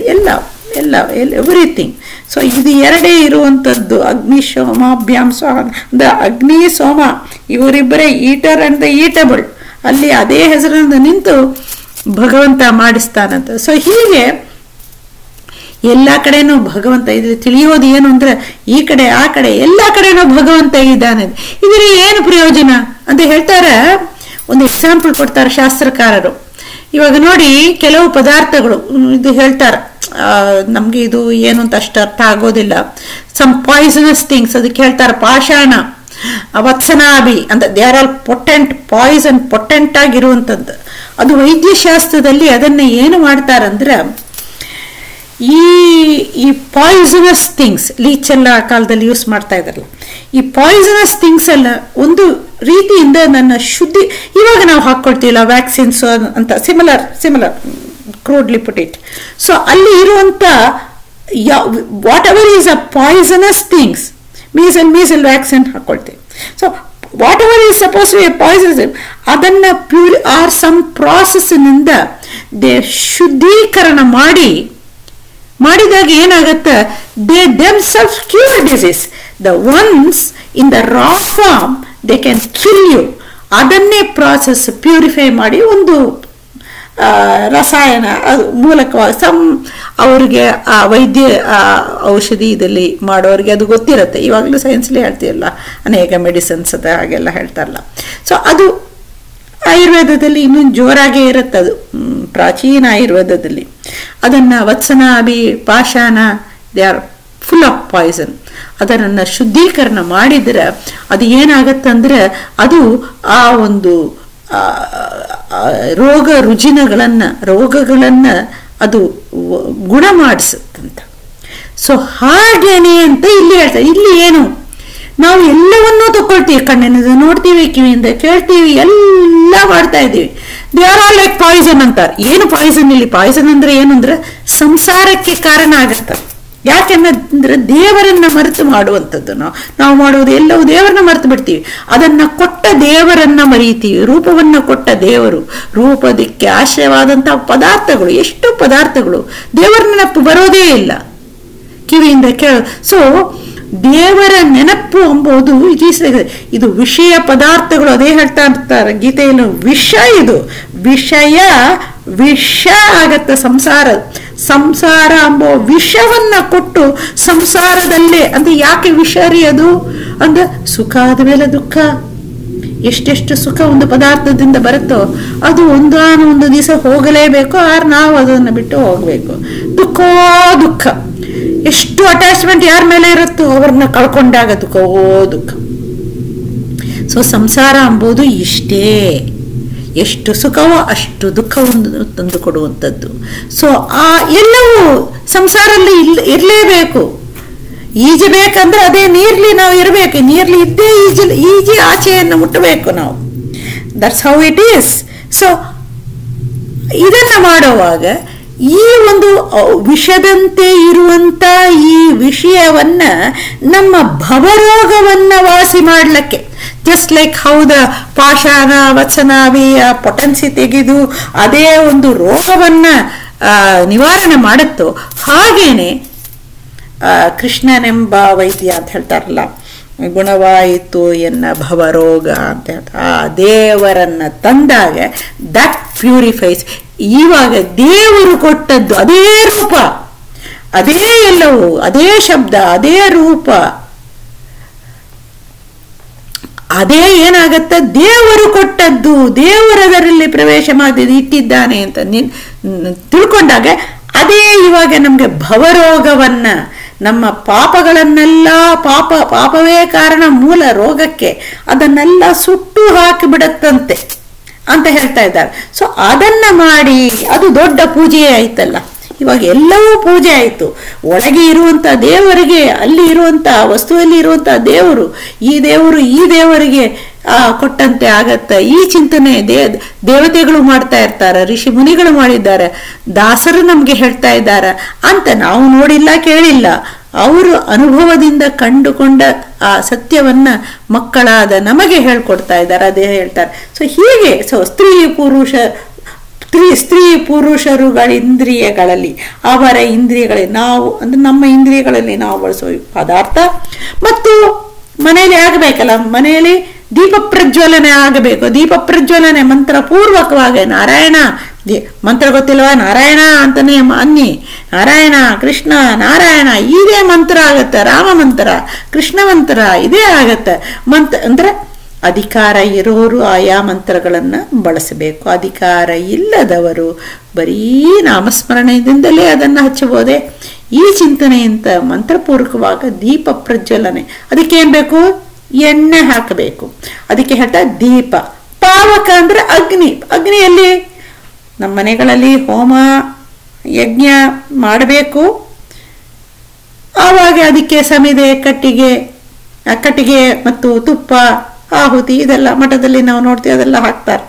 ಎಲ್ಲ ಎವ್ರಿಥಿಂಗ್. ಸೊ ಇದು ಎರಡೇ ಇರುವಂಥದ್ದು. ಅಗ್ನಿ ಸೋಮಾಭ್ಯಾಂ ಸ್ವಾಹ ಅಂದ್ರೆ ಅಗ್ನಿ ಸೋಮ ಇವರಿಬ್ಬರೇ ಈಟರ್ ಅಂಡ್ ದ ಈಟಬಲ್. ಅಲ್ಲಿ ಅದೇ ಹೆಸರಿನಿಂದ ನಿಂತು ಭಗವಂತ ಮಾಡಿಸ್ತಾನಂತ. ಸೊ ಹೀಗೆ ಎಲ್ಲ ಕಡೆನೂ ಭಗವಂತ. ಇದು ತಿಳಿಯೋದು ಏನು ಅಂದ್ರೆ ಈ ಕಡೆ ಆ ಕಡೆ ಎಲ್ಲ ಕಡೆನೂ ಭಗವಂತ ಇದ್ದಾನೆ. ಇದರ ಏನು ಪ್ರಯೋಜನ ಅಂತ ಹೇಳ್ತಾರೆ. ಒಂದು ಎಕ್ಸಾಂಪಲ್ ಕೊಡ್ತಾರೆ ಶಾಸ್ತ್ರಕಾರರು. ಇವಾಗ ನೋಡಿ, ಕೆಲವು ಪದಾರ್ಥಗಳು ಇದು ಹೇಳ್ತಾರೆ, ನಮ್ಗೆ ಇದು ಏನು ಅಂತ ಅಷ್ಟು ಅರ್ಥ ಆಗೋದಿಲ್ಲ. ಸಮ್ ಪಾಯ್ಸನಸ್ ಥಿಂಗ್ಸ್, ಅದಕ್ಕೆ ಹೇಳ್ತಾರೆ ಪಾಷಾಣ, ವತ್ಸನಾಭಿ ಅಂತ, they are all potent, poison potent ಆಗಿರುವಂಥದ್ದು. ಅದು ವೈದ್ಯಶಾಸ್ತ್ರದಲ್ಲಿ ಅದನ್ನ ಏನು ಮಾಡ್ತಾರಂದ್ರೆ, ಈ ಪಾಯ್ಸನಸ್ ಥಿಂಗ್ಸ್, ಲೀಚ್ ಎಲ್ಲ ಆ ಕಾಲದಲ್ಲಿ ಯೂಸ್ ಮಾಡ್ತಾ ಇದ್ರಲ್ಲ, ಈ ಪಾಯ್ಸನಸ್ ಥಿಂಗ್ಸ್ ಎಲ್ಲ ಒಂದು ರೀತಿಯಿಂದ ನನ್ನ ಶುದ್ಧಿ, ಇವಾಗ ನಾವು ಹಾಕೊಳ್ತೀವಲ್ಲ ವ್ಯಾಕ್ಸಿನ್ಸ್ ಅಂತ, similar crudely put it. So ಅಲ್ಲಿ ಇರುವಂತ whatever is a poisonous things, measles vaccine ಹಾಕೊಳ್ತೀವಿ. So whatever is suppose to be poison, ಅದನ್ನ ಆರ್ ಸಮ್ ಪ್ರಾಸೆಸ್ನಿಂದ ಶುದ್ಧೀಕರಣ ಮಾಡಿದಾಗ ಏನಾಗತ್ತೆ, they themselves cure disease. The ones in the raw form they can kill you. ಅದನ್ನೇ process purify ಮಾಡಿ ಒಂದು ರಸಾಯನ ಮೂಲಕವಾಗಿ ಅವ್ರಿಗೆ ಆ ವೈದ್ಯ ಔಷಧಿ ಇದರಲ್ಲಿ ಮಾಡೋರಿಗೆ ಅದು ಗೊತ್ತಿರುತ್ತೆ. ಇವಾಗಲೂ ಸೈನ್ಸ್ಲಿ ಹೇಳ್ತೀವಲ್ಲ, ಅನೇಕ ಮೆಡಿಸಿನ್ಸ್ ಅದ ಹಾಗೆಲ್ಲ ಹೇಳ್ತಾರಲ್ಲ. ಸೊ ಅದು ಆಯುರ್ವೇದದಲ್ಲಿ ಇನ್ನೂ ಜೋರಾಗೇ ಇರುತ್ತೆ. ಅದು ಪ್ರಾಚೀನ ಆಯುರ್ವೇದದಲ್ಲಿ ಅದನ್ನು ವತ್ಸನಾಭಿ, ಪಾಷಾಣ, they are full of poison. ಅದನ್ನು ಶುದ್ಧೀಕರಣ ಮಾಡಿದರೆ ಅದು ಏನಾಗತ್ತಂದ್ರೆ, ಅದು ಆ ಒಂದು ರೋಗಗಳನ್ನು ಅದು ಗುಣ ಮಾಡಿಸುತ್ತಂತ. ಸೊ ಹಾಗೇನೆ ಅಂತ ಇಲ್ಲಿ ಹೇಳ್ತಾರೆ. ಇಲ್ಲಿ ಏನು, ನಾವು ಎಲ್ಲವನ್ನೂ ತಗೊಳ್ತೀವಿ, ಕಣ್ಣಿನಿಂದ ನೋಡ್ತೀವಿ, ಕಿವಿಯಿಂದ ಕೇಳ್ತೀವಿ, ಎಲ್ಲ ಮಾಡ್ತಾ ಇದ್ದೀವಿ. They are all like poison ಅಂತಾರೆ. ಏನು ಪಾಯ್ಸನ್? ಇಲ್ಲಿ ಪಾಯ್ಸನ್ ಅಂದ್ರೆ ಏನು ಅಂದ್ರೆ ಸಂಸಾರಕ್ಕೆ ಕಾರಣ ಆಗತ್ತೆ. ಯಾಕೆಂದ್ರೆ ದೇವರನ್ನ ಮರೆತು ಮಾಡುವಂಥದ್ದು. ನಾವು ಮಾಡುವುದು ಎಲ್ಲವೂ ದೇವರನ್ನ ಮರೆತು ಬಿಡ್ತೀವಿ. ಅದನ್ನ ಕೊಟ್ಟ ದೇವರನ್ನ ಮರೀತೀವಿ. ರೂಪವನ್ನ ಕೊಟ್ಟ ದೇವರು, ರೂಪದಕ್ಕೆ ಆಶ್ರಯವಾದಂತಹ ಪದಾರ್ಥಗಳು, ಎಷ್ಟು ಪದಾರ್ಥಗಳು, ದೇವರ ನೆನಪು ಬರೋದೇ ಇಲ್ಲ ಕಿವಿಯಿಂದ ಕೇಳ. ಸೊ ದೇವರ ನೆನಪು ಎಂಬುದು ಇದು ವಿಷಯ ಪದಾರ್ಥಗಳು. ಅದೇ ಹೇಳ್ತಾ ಇರ್ತಾರೆ ಗೀತೆಯನ್ನು, ಇದು ವಿಷ ಆಗತ್ತೆ. ಸಂಸಾರ ಎಂಬೋ ವಿಷವನ್ನ ಕೊಟ್ಟು ಸಂಸಾರದಲ್ಲೇ ಅಂದ್ರೆ, ಯಾಕೆ ವಿಷ ರೀ ಅದು ಅಂದ್ರೆ, ಸುಖ ಆದ್ಮೇಲೆ ದುಃಖ. ಎಷ್ಟೆಷ್ಟು ಸುಖ ಒಂದು ಪದಾರ್ಥದಿಂದ ಬರುತ್ತೋ ಅದು ಒಂದು ದಿವಸ ಹೋಗಲೇಬೇಕು, ನಾವು ಅದನ್ನು ಬಿಟ್ಟು ಹೋಗ್ಬೇಕು. ದುಃಖ, ಎಷ್ಟು ಅಟ್ಯಾಚ್ಮೆಂಟ್ ಯಾರ ಮೇಲೆ ಇರುತ್ತೋ ಅವ್ರನ್ನ ಕಳ್ಕೊಂಡಾಗ ದುಃಖ. ಸೊ ಸಂಸಾರ ಎಂಬುದು ಇಷ್ಟೇ, ಎಷ್ಟು ಸುಖವೋ ಅಷ್ಟು ದುಃಖವನ್ನು ತಂದು ಕೊಡುವಂಥದ್ದು. ಸೊ ಆ ಎಲ್ಲವೂ ಸಂಸಾರಲ್ಲಿ ಇರಲೇಬೇಕು. ಈಜಬೇಕಂದ್ರೆ ಅದೇ ನೀರ್ಲಿ ನಾವು ಇರಬೇಕು. ನೀರ್ಲಿ ಇದ್ದೇ ಈಜಿ ಆಚೆಯನ್ನು ಮುಟ್ಟಬೇಕು ನಾವು. That's how it is. So ಇದನ್ನ ಮಾಡುವಾಗ ಈ ಒಂದು ವಿಷದಂತೆ ಇರುವಂತ ಈ ವಿಷಯವನ್ನ ನಮ್ಮ ಭವರೋಗವನ್ನ ವಾಸಿ ಮಾಡ್ಲಿಕ್ಕೆ, ಜಸ್ಟ್ ಲೈಕ್ ಹೌದ ಪಾಷಾಣ ವತ್ಸನಾಭಿ ಪೊಟೆನ್ಸಿ ತೆಗೆದು ಅದೇ ಒಂದು ರೋಗವನ್ನ ನಿವಾರಣೆ ಮಾಡುತ್ತೋ, ಹಾಗೇನೆ ಕೃಷ್ಣನೆಂಬ ವೈದ್ಯ ಅಂತ ಹೇಳ್ತಾರಲ್ಲ, ಗುಣವಾಯಿತು ಎನ್ನ ಭವರೋಗ ಅಂತ ಹೇಳ್ತಾರೆ. ಆ ದೇವರನ್ನ ತಂದಾಗ ದಟ್ ಪ್ಯೂರಿಫೈಸ್. ಇವಾಗ ದೇವರು ಕೊಟ್ಟದ್ದು ಅದೇ ರೂಪ, ಅದೇ ಎಲ್ಲವೂ, ಅದೇ ಶಬ್ದ, ಅದೇ ರೂಪ, ಅದೇ ಏನಾಗತ್ತ, ದೇವರು ಕೊಟ್ಟದ್ದು, ದೇವರದರಲ್ಲಿ ಪ್ರವೇಶ ಮಾಡಿ ಇಟ್ಟಿದ್ದಾನೆ ಅಂತ ತಿಳ್ಕೊಂಡಾಗ ಅದೇ ಇವಾಗ ನಮ್ಗೆ ಭವರೋಗವನ್ನ, ನಮ್ಮ ಪಾಪಗಳನ್ನೆಲ್ಲ, ಪಾಪವೇ ಕಾರಣ ಮೂಲ ರೋಗಕ್ಕೆ, ಅದನ್ನೆಲ್ಲ ಸುಟ್ಟು ಹಾಕಿಬಿಡತ್ತಂತೆ ಅಂತ ಹೇಳ್ತಾ ಇದ್ದಾರೆ. ಸೊ ಅದನ್ನ ಮಾಡಿ, ಅದು ದೊಡ್ಡ ಪೂಜೆಯೇ ಆಯ್ತಲ್ಲ. ಇವಾಗ ಎಲ್ಲವೂ ಪೂಜೆ ಆಯಿತು. ಒಳಗೆ ಇರುವಂತ ದೇವರಿಗೆ, ಅಲ್ಲಿ ಇರುವಂತ ವಸ್ತುವಲ್ಲಿ ಇರುವಂತ ದೇವರು, ಈ ದೇವರಿಗೆ ಕೊಟ್ಟಂತೆ ಆಗತ್ತ. ಈ ಚಿಂತನೆ ದೇವತೆಗಳು ಮಾಡ್ತಾ ಇರ್ತಾರೆ, ಋಷಿ ಮುನಿಗಳು ಮಾಡಿದ್ದಾರೆ, ದಾಸರು ನಮ್ಗೆ ಹೇಳ್ತಾ ಇದ್ದಾರೆ ಅಂತ ನಾವು ನೋಡಿಲ್ಲ, ಕೇಳಿಲ್ಲ. ಅವರು ಅನುಭವದಿಂದ ಕಂಡುಕೊಂಡ ಆ ಸತ್ಯವನ್ನ ಮಕ್ಕಳಾದ ನಮಗೆ ಹೇಳ್ಕೊಡ್ತಾ ಇದ್ದಾರೆ. ಅದೇ ಹೇಳ್ತಾರೆ. ಸೊ ಹೀಗೆ ಸ್ತ್ರೀ ಪುರುಷರುಗಳ ಇಂದ್ರಿಯಗಳಲ್ಲಿ, ಅವರ ಇಂದ್ರಿಯಗಳಲ್ಲಿ ನಾವು ಅಂದ್ರೆ ನಮ್ಮ ಇಂದ್ರಿಯಗಳಲ್ಲಿ ನಾವು ಬಳಸುವ ಪದಾರ್ಥ, ಮತ್ತು ಮನೆಯಲ್ಲಿ ಆಗಬೇಕಲ್ಲ, ಮನೆಯಲ್ಲಿ ದೀಪ ಪ್ರಜ್ವಲನೆ ಆಗಬೇಕು. ದೀಪ ಪ್ರಜ್ವಲನೆ ಮಂತ್ರ ಪೂರ್ವಕವಾಗಿ ನಾರಾಯಣ ಮಂತ್ರ ಗೊತ್ತಿಲ್ವಾ, ನಾರಾಯಣ ಅಂತಾನೆ ಅನ್ನಿ, ನಾರಾಯಣ ಕೃಷ್ಣ ನಾರಾಯಣ ಇದೇ ಮಂತ್ರ ಆಗತ್ತೆ. ರಾಮ ಮಂತ್ರ, ಕೃಷ್ಣ ಮಂತ್ರ ಇದೇ ಆಗತ್ತೆ. ಅಂದ್ರೆ ಅಧಿಕಾರ ಇರೋರು ಆಯಾ ಮಂತ್ರಗಳನ್ನು ಬಳಸಬೇಕು. ಅಧಿಕಾರ ಇಲ್ಲದವರು ಬರೀ ನಾಮಸ್ಮರಣೆಯಿಂದಲೇ ಅದನ್ನು ಹಚ್ಚಬಹುದೇ? ಈ ಚಿಂತನೆಯಿಂದ ಮಂತ್ರಪೂರ್ವಕವಾಗ ದೀಪ ಪ್ರಜ್ವಲನೆ. ಅದಕ್ಕೆ ಏನ್ ಬೇಕು? ಎಣ್ಣೆ ಹಾಕಬೇಕು. ಅದಕ್ಕೆ ಹೇಳ್ತಾ ದೀಪ. ಪಾವಕ ಅಂದ್ರೆ ಅಗ್ನಿ. ಅಗ್ನಿಯಲ್ಲಿ ನಮ್ಮ ಮನೆಗಳಲ್ಲಿ ಹೋಮ ಯಜ್ಞ ಮಾಡಬೇಕು. ಆವಾಗ ಅದಕ್ಕೆ ಸಮಿದೆ, ಕಟ್ಟಿಗೆ ಮತ್ತು ತುಪ್ಪ, ಆಹುತಿ ಇದೆಲ್ಲ ಮಠದಲ್ಲಿ ನಾವು ನೋಡ್ತೀವಿ, ಅದೆಲ್ಲ ಹಾಕ್ತಾರೆ.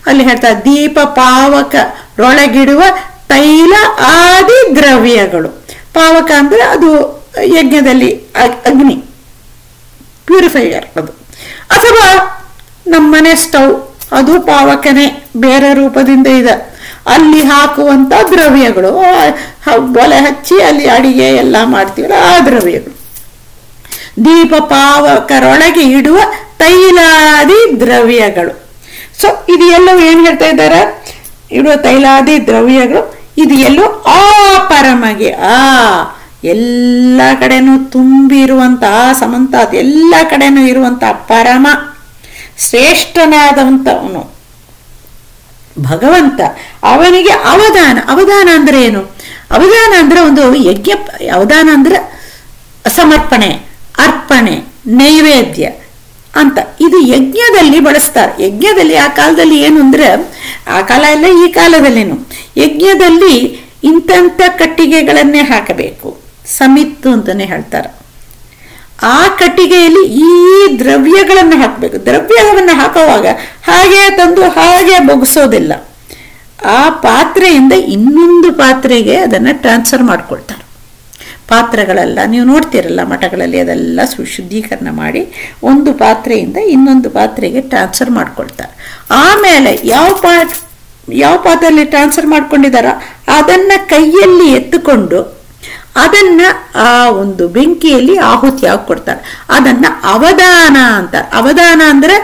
ಅಲ್ಲಿ ಹೇಳ್ತಾರೆ ದೀಪ ಪಾವಕರೊಳಗಿಡುವ ತೈಲ ಆದಿ ದ್ರವ್ಯಗಳು. ಪಾವಕ ಅಂದ್ರೆ ಅದು ಯಜ್ಞದಲ್ಲಿ ಅಗ್ನಿ, ಪ್ಯೂರಿಫೈಯರ್ ಅದು. ಅಥವಾ ನಮ್ಮನೆ ಸ್ಟವ್, ಅದು ಪಾವಕನೇ, ಬೇರೆ ರೂಪದಿಂದ ಇದೆ. ಅಲ್ಲಿ ಹಾಕುವಂತ ದ್ರವ್ಯಗಳು, ಒಲೆ ಹಚ್ಚಿ ಅಲ್ಲಿ ಅಡಿಗೆ ಎಲ್ಲ ಮಾಡ್ತೀವಲ್ಲ ಆ ದ್ರವ್ಯಗಳು. ದೀಪ ಪಾವಕರೊಳಗೆ ಇಡುವ ತೈಲಾದಿ ದ್ರವ್ಯಗಳು. ಸೊ ಇದು ಎಲ್ಲವೂ ಏನ್ ಹೇಳ್ತಾ ಇದ್ದಾರೆ? ಇಡುವ ತೈಲಾದಿ ದ್ರವ್ಯಗಳು. ಇದು ಎಲ್ಲೋ ಆ ಪರಮಗೆ, ಎಲ್ಲ ಕಡೆನೂ ತುಂಬಿರುವಂತಹ ಸಮಂತಾತ್, ಎಲ್ಲ ಕಡೆನೂ ಇರುವಂತಹ ಪರಮ ಶ್ರೇಷ್ಠನಾದಂಥವನು ಭಗವಂತ. ಅವನಿಗೆ ಅವಧಾನ. ಅವಧಾನ ಅಂದ್ರೆ ಏನು? ಅವಧಾನ ಅಂದ್ರೆ ಒಂದು ಯಜ್ಞ. ಅವಧಾನ ಅಂದ್ರೆ ಸಮರ್ಪಣೆ, ಅರ್ಪಣೆ, ನೈವೇದ್ಯ ಅಂತ. ಇದು ಯಜ್ಞದಲ್ಲಿ ಬಳಸ್ತಾರೆ. ಯಜ್ಞದಲ್ಲಿ ಆ ಕಾಲದಲ್ಲಿ ಏನು ಅಂದ್ರೆ, ಆ ಕಾಲ ಎಲ್ಲ ಈ ಕಾಲದಲ್ಲೇನು, ಯಜ್ಞದಲ್ಲಿ ಇಂಥ ಕಟ್ಟಿಗೆಗಳನ್ನೇ ಹಾಕಬೇಕು, ಸಮಿತ್ತು ಅಂತಾನೆ ಹೇಳ್ತಾರೆ. ಆ ಕಟ್ಟಿಗೆಯಲ್ಲಿ ಈ ದ್ರವ್ಯಗಳನ್ನು ಹಾಕಬೇಕು. ದ್ರವ್ಯವನ್ನು ಹಾಕುವಾಗ ಹಾಗೆ ತಂದು ಹಾಗೆ ಬೊಗಿಸೋದಿಲ್ಲ. ಆ ಪಾತ್ರೆಯಿಂದ ಇನ್ನೊಂದು ಪಾತ್ರೆಗೆ ಅದನ್ನು ಟ್ರಾನ್ಸ್ಫರ್ ಮಾಡ್ಕೊಳ್ತಾರೆ. ಪಾತ್ರೆಗಳೆಲ್ಲ ನೀವು ನೋಡ್ತೀರಲ್ಲ ಮಠಗಳಲ್ಲಿ, ಅದೆಲ್ಲ ಶುದ್ಧೀಕರಣ ಮಾಡಿ ಒಂದು ಪಾತ್ರೆಯಿಂದ ಇನ್ನೊಂದು ಪಾತ್ರೆಗೆ ಟ್ರಾನ್ಸ್ಫರ್ ಮಾಡ್ಕೊಳ್ತಾರೆ. ಆಮೇಲೆ ಯಾವ ಪಾತ್ರೆಯಲ್ಲಿ ಟ್ರಾನ್ಸ್ಫರ್ ಮಾಡ್ಕೊಂಡಿದ್ದಾರೋ ಅದನ್ನ ಕೈಯಲ್ಲಿ ಎತ್ತುಕೊಂಡು ಅದನ್ನ ಆ ಒಂದು ಬೆಂಕಿಯಲ್ಲಿ ಆಹುತಿ ಆಗಿ ಕೊಡ್ತಾರೆ. ಅದನ್ನ ಅವಧಾನ ಅಂತಾರೆ. ಅವಧಾನ ಅಂದ್ರೆ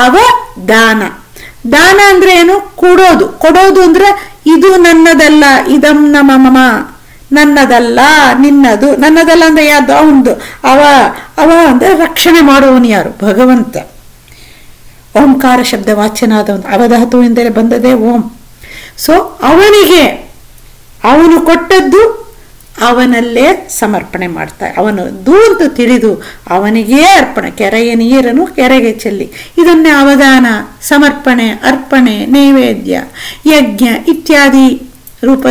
ಅವದಾನ. ದಾನ ಅಂದ್ರೆ ಏನು? ಕೊಡೋದು. ಕೊಡೋದು ಅಂದ್ರೆ ಇದು ನನ್ನದಲ್ಲ, ಇದಂ ನಮಮ, ನನ್ನದಲ್ಲ ನಿನ್ನದು. ನನ್ನದಲ್ಲ ಅಂದ್ರೆ ಯಾವ್ದು? ಅವನದು. ಅವ ಅಂದ್ರೆ ರಕ್ಷಣೆ ಮಾಡುವವನು ಯಾರು? ಭಗವಂತ. ಓಂಕಾರ ಶಬ್ದ ವಾಚ್ಯನಾದವನು, ಅವಧಾತುವಿಂದಲೇ ಬಂದದೇ ಓಂ. ಸೊ ಅವನು ಕೊಟ್ಟದ್ದು ಅವನಲ್ಲೇ ಸಮರ್ಪಣೆ ಮಾಡ್ತಾರೆ. ಅವನದ್ದು ಅಂತ ತಿಳಿದು ಅವನಿಗೇ ಅರ್ಪಣೆ. ಕೆರೆಯ ನೀರನ್ನು ಕೆರೆಗೆ ಚೆಲ್ಲಿ, ಇದನ್ನೇ ಅವಧಾನ, ಸಮರ್ಪಣೆ, ಅರ್ಪಣೆ, ನೈವೇದ್ಯ, ಯಜ್ಞ ಇತ್ಯಾದಿ ರೂಪ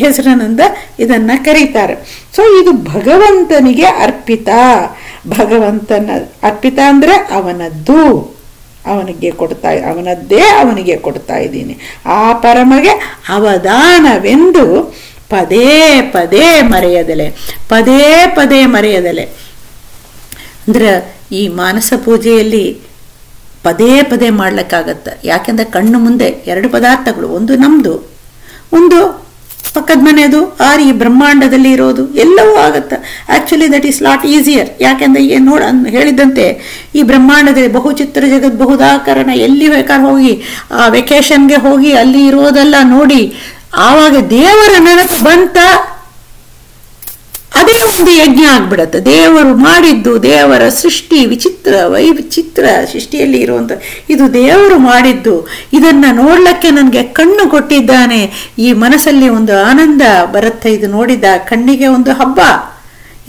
ಹೆಸರಿನಿಂದ ಇದನ್ನ ಕರೀತಾರೆ. ಸೊ ಇದು ಭಗವಂತನಿಗೆ ಅರ್ಪಿತ. ಭಗವಂತನ ಅರ್ಪಿತ ಅಂದ್ರೆ ಅವನದ್ದು, ಅವನಿಗೆ ಕೊಡ್ತಾ, ಅವನದ್ದೇ ಅವನಿಗೆ ಕೊಡ್ತಾ ಇದ್ದೀನಿ. ಆ ಪರಮಗೆ ಅವಧಾನವೆಂದು ಪದೇ ಪದೇ ಮರೆಯದಲೆ, ಪದೇ ಪದೇ ಮರೆಯದಲೆ. ಅಂದ್ರೆ ಈ ಮಾನಸ ಪೂಜೆಯಲ್ಲಿ ಪದೇ ಪದೇ ಮಾಡ್ಲಿಕ್ಕಾಗತ್ತೆ. ಯಾಕೆಂದ್ರೆ ಕಣ್ಣು ಮುಂದೆ ಎರಡು ಪದಾರ್ಥಗಳು, ಒಂದು ನಮ್ದು, ಒಂದು ಪಕ್ಕದ ಮನೆಯದು, ಈ ಬ್ರಹ್ಮಾಂಡದಲ್ಲಿ ಇರೋದು ಎಲ್ಲವೂ ಆಗುತ್ತೆ. Actually that is not easier. ಯಾಕೆಂದ್ರೆ ಹೇಳಿದಂತೆ ಈ ಬ್ರಹ್ಮಾಂಡದಲ್ಲಿ ಬಹುಚಿತ್ರ ಜಗತ್ ಬಹುದಾಕರಣ, ಎಲ್ಲಿ ಬೇಕಾದ್ರೆ ಹೋಗಿ ವೆಕೇಶನ್ಗೆ ಹೋಗಿ ಅಲ್ಲಿ ಇರೋದೆಲ್ಲ ನೋಡಿ ಆವಾಗ ದೇವರ ನೆನಪು ಬಂತ, ಅದೇ ಒಂದು ಯಜ್ಞ ಆಗ್ಬಿಡತ್ತೆ. ದೇವರು ಮಾಡಿದ್ದು, ದೇವರ ಸೃಷ್ಟಿ ವಿಚಿತ್ರ ಸೃಷ್ಟಿಯಲ್ಲಿ ಇರುವಂತ ಇದು ದೇವರು ಮಾಡಿದ್ದು. ಇದನ್ನ ನೋಡ್ಲಿಕ್ಕೆ ನನಗೆ ಕಣ್ಣು ಕೊಟ್ಟಿದ್ದಾನೆ. ಈ ಮನಸ್ಸಲ್ಲಿ ಒಂದು ಆನಂದ ಬರುತ್ತೆ. ಇದು ನೋಡಿದ ಕಣ್ಣಿಗೆ ಒಂದು ಹಬ್ಬ.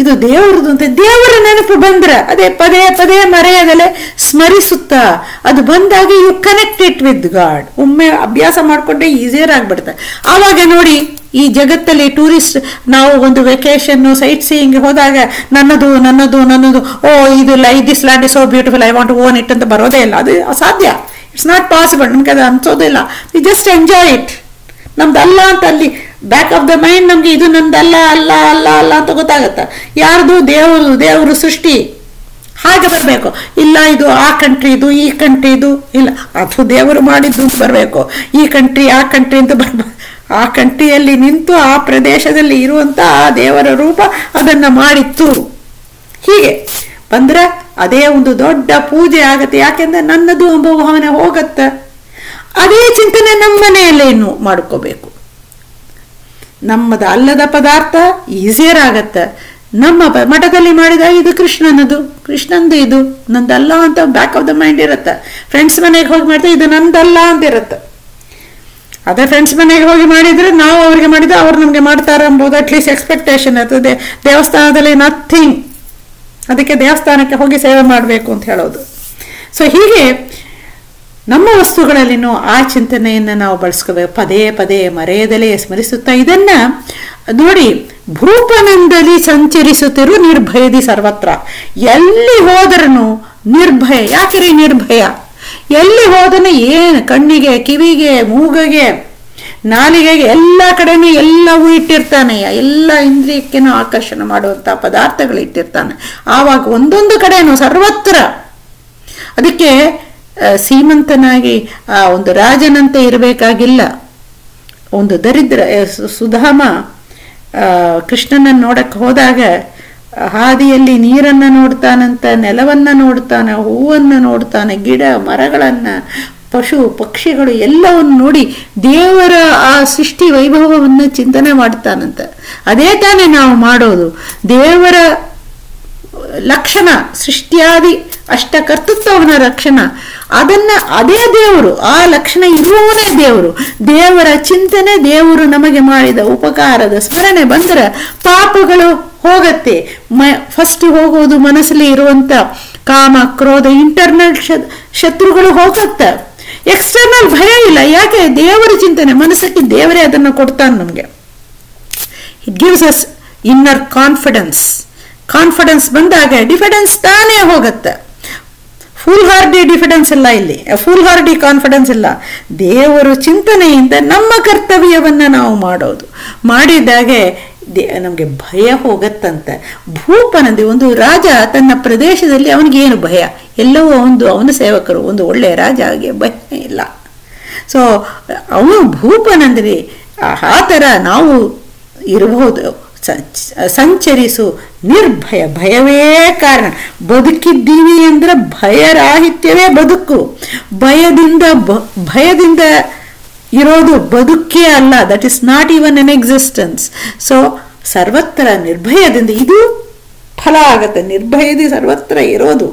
ಇದು ದೇವರದು ಅಂತ ದೇವರ ನೆನಪು ಬಂದ್ರೆ ಅದೇ ಪದೇ ಪದೇ ಮರೆಯದಲೆ ಸ್ಮರಿಸುತ್ತಾ ಅದು ಬಂದಾಗ you connect it with God. ಒಮ್ಮೆ ಅಭ್ಯಾಸ ಮಾಡ್ಕೊಂಡ್ರೆ ಈಸಿಯರ್ ಆಗ್ಬಿಡುತ್ತೆ. ಆವಾಗ ನೋಡಿ ಈ ಜಗತ್ತಲ್ಲಿ ಟೂರಿಸ್ಟ್ ನಾವು ಒಂದು ವೆಕೇಶನ್ ಸೈಟ್ ಸೀಯಿಂಗ್ ಹೋದಾಗ ನನ್ನದು ನನ್ನದು ನನ್ನದು, ಓ ಇದು this land is so beautiful, I want to own it ಅಂತ ಬರೋದೇ ಇಲ್ಲ. ಅದು ಅಸಾಧ್ಯ. It's not possible. ನಮ್ಗೆ ಅದು ಅನ್ಸೋದಿಲ್ಲ. We just enjoy it. ನಮ್ದಲ್ಲ ಅಂತ ಅಲ್ಲಿ ಬ್ಯಾಕ್ ಆಫ್ ದ ಮೈಂಡ್ ನಮ್ಗೆ ಇದು ನಂದಲ್ಲ, ಅಲ್ಲ ಅಲ್ಲ ಅಲ್ಲ ಅಂತ ಗೊತ್ತಾಗತ್ತ. ಯಾರ್ದು? ದೇವರು ಸೃಷ್ಟಿ. ಹಾಗೆ ಬರಬೇಕು. ಇಲ್ಲ ಇದು ಆ ಕಂಟ್ರಿದು, ಈ ಕಂಟ್ರಿದು ಇಲ್ಲ, ಅದು ದೇವರು ಮಾಡಿದ್ದು ಅಂತ ಬರಬೇಕು. ಈ ಕಂಟ್ರಿ ಆ ಕಂಟ್ರಿ ಅಂತ ಬರ್ಬೇಕು. ಆ ಕಂಟ್ರಿಯಲ್ಲಿ ನಿಂತು ಆ ಪ್ರದೇಶದಲ್ಲಿ ಇರುವಂತ ಆ ದೇವರ ರೂಪ ಅದನ್ನ ಮಾಡಿತ್ತು. ಹೀಗೆ ಬಂದ್ರೆ ಅದೇ ಒಂದು ದೊಡ್ಡ ಪೂಜೆ ಆಗತ್ತೆ. ಯಾಕೆಂದ್ರೆ ನನ್ನದು ಎಂಬ ಭಾವನೆ ಹೋಗತ್ತ. ಅದೇ ಚಿಂತನೆ ನಮ್ಮ ಮನೆಯಲ್ಲೇನು ಮಾಡ್ಕೋಬೇಕು. ನಮ್ಮದು ಅಲ್ಲದ ಪದಾರ್ಥ ಈಸಿಯರ್ ಆಗತ್ತೆ. ನಮ್ಮ ಮಠದಲ್ಲಿ ಮಾಡಿದಾಗ ಇದು ಕೃಷ್ಣಂದು ಇದು ನಂದಲ್ಲ ಅಂತ ಬ್ಯಾಕ್ ಆಫ್ ದ ಮೈಂಡ್ ಇರುತ್ತೆ. ಫ್ರೆಂಡ್ಸ್ ಮನೆಗೆ ಹೋಗಿ ಮಾಡ್ತಾ ಇದು ನಂದಲ್ಲ ಅಂತ ಇರುತ್ತೆ. ಅದೇ ಫ್ರೆಂಡ್ಸ್ ಮನೆಗೆ ಹೋಗಿ ಮಾಡಿದ್ರೆ ನಾವು ಅವ್ರಿಗೆ ಮಾಡಿದ್ರೆ ಅವ್ರು ನಮಗೆ ಮಾಡ್ತಾರೆ ಎಂಬುದು ಅಟ್ಲೀಸ್ಟ್ ಎಕ್ಸ್ಪೆಕ್ಟೇಷನ್ ಇರ್ತದೆ. ದೇವಸ್ಥಾನದಲ್ಲಿ ನಥಿಂಗ್, ಅದಕ್ಕೆ ದೇವಸ್ಥಾನಕ್ಕೆ ಹೋಗಿ ಸೇವೆ ಮಾಡಬೇಕು ಅಂತ ಹೇಳೋದು. ಸೊ ಹೀಗೆ ನಮ್ಮ ವಸ್ತುಗಳಲ್ಲಿನೂ ಆ ಚಿಂತನೆಯನ್ನು ನಾವು ಬಳಸ್ಕೋಬೇಕು. ಪದೇ ಪದೇ ಮರೆಯದಲೇ ಸ್ಮರಿಸುತ್ತಾ ಇದನ್ನ ನೋಡಿ. ಭೂಪನಂದಲ್ಲಿ ಸಂಚರಿಸುತ್ತಿರು ನಿರ್ಭಯದಿ ಸರ್ವತ್ರ. ಎಲ್ಲಿ ಹೋದ್ರೂ ನಿರ್ಭಯ. ಯಾಕೆ ನಿರ್ಭಯ? ಎಲ್ಲಿ ಹೋದನು ಏನು ಕಣ್ಣಿಗೆ, ಕಿವಿಗೆ, ಮೂಗಿಗೆ, ನಾಲಿಗೆಗೆ ಎಲ್ಲ ಕಡೆನೂ ಎಲ್ಲವೂ ಇಟ್ಟಿರ್ತಾನೆ. ಎಲ್ಲ ಇಂದ್ರಿಯಕ್ಕೇನೂ ಆಕರ್ಷಣೆ ಮಾಡುವಂಥ ಪದಾರ್ಥಗಳು ಇಟ್ಟಿರ್ತಾನೆ. ಆವಾಗ ಒಂದೊಂದು ಕಡೆನೂ ಸರ್ವತ್ರ. ಅದಕ್ಕೆ ಸೀಮಂತನಾಗಿ ಒಂದು ರಾಜನಂತೆ ಇರಬೇಕಾಗಿಲ್ಲ. ಒಂದು ದರಿದ್ರ ಸುಧಾಮ ಕೃಷ್ಣನನ್ನು ನೋಡಕ್ಕೆ ಹೋದಾಗ ಹಾದಿಯಲ್ಲಿ ನೀರನ್ನು ನೋಡ್ತಾನಂತ, ನೆಲವನ್ನು ನೋಡ್ತಾನೆ, ಹೂವನ್ನು ನೋಡ್ತಾನೆ, ಗಿಡ ಮರಗಳನ್ನು, ಪಶು ಪಕ್ಷಿಗಳು ಎಲ್ಲವನ್ನು ನೋಡಿ ದೇವರ ಆ ಸೃಷ್ಟಿ ವೈಭವವನ್ನು ಚಿಂತನೆ ಮಾಡ್ತಾನಂತ. ಅದೇ ತಾನೇ ನಾವು ಮಾಡೋದು. ದೇವರ ಲಕ್ಷಣ ಸೃಷ್ಟಿಯಾದಿ ಅಷ್ಟಕರ್ತೃತ್ವವನ ಲಕ್ಷಣ, ಅದೇ ದೇವರು. ಆ ಲಕ್ಷಣ ಇರುವವನೇ ದೇವರು. ದೇವರ ಚಿಂತನೆ, ದೇವರು ನಮಗೆ ಮಾಡಿದ ಉಪಕಾರದ ಸ್ಮರಣೆ ಬಂದರೆ ಪಾಪಗಳು ಹೋಗತ್ತೆ. ಫಸ್ಟ್ ಹೋಗೋದು ಮನಸ್ಸಲ್ಲಿ ಇರುವಂತ ಕಾಮ ಕ್ರೋಧ ಇಂಟರ್ನಲ್ ಶತ್ರುಗಳು ಹೋಗತ್ತೆ. ಎಕ್ಸ್ಟರ್ನಲ್ ಭಯ ಇಲ್ಲ. ಯಾಕೆ? ದೇವರ ಚಿಂತನೆ ಮನಸ್ಸಕ್ಕೆ ದೇವರೇ ಅದನ್ನು ಕೊಡ್ತಾನೆ ನಮಗೆ. It gives us inner confidence. Confidence ಬಂದಾಗ ಡಿಫಿಡೆನ್ಸ್ ತಾನೇ ಹೋಗುತ್ತೆ. ಫುಲ್ ಹಾರ್ಡಿ ಡಿಫಿಡೆನ್ಸ್ ಇಲ್ಲ ಇಲ್ಲಿ, ಫುಲ್ ಹಾರ್ಡಿ ಕಾನ್ಫಿಡೆನ್ಸ್ ಇಲ್ಲ. ದೇವರು ಚಿಂತನೆಯಿಂದ ನಮ್ಮ ಕರ್ತವ್ಯವನ್ನು ನಾವು ಮಾಡಿದಾಗೆ ನಮಗೆ ಭಯ ಹೋಗತ್ತಂತೆ. ಭೂಪನಂದಿ ಒಂದು ರಾಜ ತನ್ನ ಪ್ರದೇಶದಲ್ಲಿ ಅವನಿಗೇನು ಭಯ? ಎಲ್ಲವೂ ಅವನ ಸೇವಕರು. ಒಂದು ಒಳ್ಳೆಯ ರಾಜ ಆಗಿ ಭಯ ಇಲ್ಲ. ಸೊ ಅವನು ಭೂಪನಂದಿ ಆ ಥರ ನಾವು ಇರಬಹುದು. ಸಂಚರಿಸು ನಿರ್ಭಯ. ಭಯವೇ ಕಾರಣ. ಬದುಕಿದ್ದೀವಿ ಅಂದ್ರೆ ಭಯರಾಹಿತ್ಯವೇ ಬದುಕು. ಭಯದಿಂದ ಇರೋದು ಬದುಕೇ ಅಲ್ಲ. That is not even N existence. So ಸರ್ವತ್ರ ನಿರ್ಭಯದಿಂದ ಇದು ಫಲ ಆಗತ್ತೆ. ನಿರ್ಭಯದಿ ಸರ್ವತ್ರ ಇರೋದು.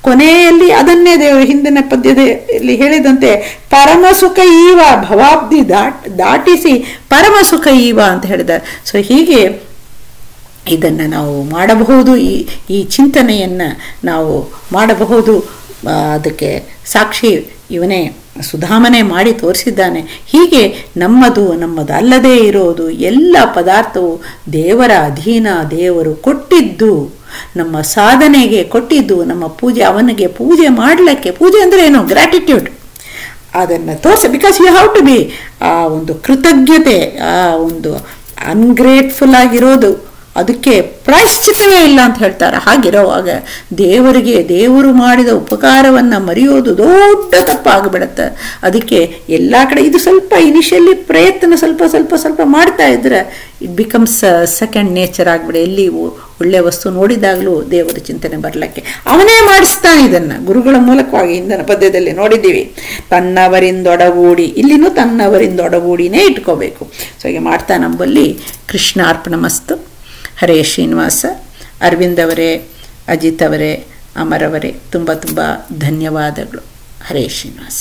ಕೊನೆಯಲ್ಲಿ ಅದನ್ನೇ ದೇವರು ಹಿಂದಿನ ಪದ್ಯದಲ್ಲಿ ಹೇಳಿದಂತೆ ಪರಮ ಸುಖ ಈವ ಭವಾಬ್ದಿ ದಾಟಿಸಿ ಪರಮ ಸುಖ ಈವ ಅಂತ ಹೇಳಿದ್ದಾರೆ. ಸೊ ಹೀಗೆ ಇದನ್ನು ನಾವು ಮಾಡಬಹುದು. ಈ ಚಿಂತನೆಯನ್ನು ನಾವು ಮಾಡಬಹುದು. ಅದಕ್ಕೆ ಸಾಕ್ಷಿ ಇವನೇ ಸುಧಾಮನೆ ಮಾಡಿ ತೋರಿಸಿದ್ದಾನೆ. ಹೀಗೆ ನಮ್ಮದಲ್ಲದೇ ಇರೋದು ಎಲ್ಲ ಪದಾರ್ಥವು ದೇವರ ಅಧೀನ. ದೇವರು ಕೊಟ್ಟಿದ್ದು, ನಮ್ಮ ಸಾಧನೆಗೆ ಕೊಟ್ಟಿದ್ದು, ನಮ್ಮ ಪೂಜೆ ಅವನಿಗೆ ಪೂಜೆ ಮಾಡಲಿಕ್ಕೆ. ಪೂಜೆ ಅಂದರೆ ಏನು? ಗ್ರ್ಯಾಟಿಟ್ಯೂಡ್. ಅದನ್ನು ತೋರಿಸ. Because you have to be ಆ ಒಂದು ಕೃತಜ್ಞತೆ, ಆ ಒಂದು ಅನ್ಗ್ರೇಟ್ಫುಲ್ ಆಗಿರೋದು. ಅದಕ್ಕೆ ಪ್ರಾಯಶ್ಚಿತ್ತವೇ ಇಲ್ಲ ಅಂತ ಹೇಳ್ತಾರೆ. ಹಾಗಿರೋವಾಗ ದೇವರು ಮಾಡಿದ ಉಪಕಾರವನ್ನು ಮರೆಯೋದು ದೊಡ್ಡ ತಪ್ಪಾಗಿಬಿಡುತ್ತೆ. ಅದಕ್ಕೆ ಎಲ್ಲ ಕಡೆ ಇದು ಸ್ವಲ್ಪ ಇನಿಷಿಯಲಿ ಪ್ರಯತ್ನ ಸ್ವಲ್ಪ ಮಾಡ್ತಾ ಇದ್ರೆ ಇಟ್ ಬಿಕಮ್ಸ್ ಸೆಕೆಂಡ್ ನೇಚರ್ ಆಗಿಬಿಡೆ. ಎಲ್ಲಿ ಒಳ್ಳೆ ವಸ್ತು ನೋಡಿದಾಗಲೂ ದೇವರ ಚಿಂತನೆ ಬರಲಿಕ್ಕೆ ಅವನೇ ಮಾಡಿಸ್ತಾನೆ. ಇದನ್ನು ಗುರುಗಳ ಮೂಲಕವಾಗಿ ಹಿಂದಿನ ಪದ್ಯದಲ್ಲಿ ನೋಡಿದ್ದೀವಿ. ತನ್ನವರಿಂದೊಡಗೂಡಿ, ಇಲ್ಲಿನೂ ತನ್ನವರಿಂದೊಡಗೂಡಿನೇ ಇಟ್ಕೋಬೇಕು. ಸೊ ಹೀಗೆ ಮಾಡ್ತಾ ನಮ್ಮಲ್ಲಿ ಕೃಷ್ಣಾರ್ಪಣಮಸ್ತು. ಹರೇ ಶ್ರೀನಿವಾಸ. ಅರವಿಂದ್ ಅವರೇ, ಅಜಿತ್ ಅವರೇ, ಅಮರ್ ಅವರೇ, ತುಂಬ ಧನ್ಯವಾದಗಳು. ಹರೇ ಶ್ರೀನಿವಾಸ.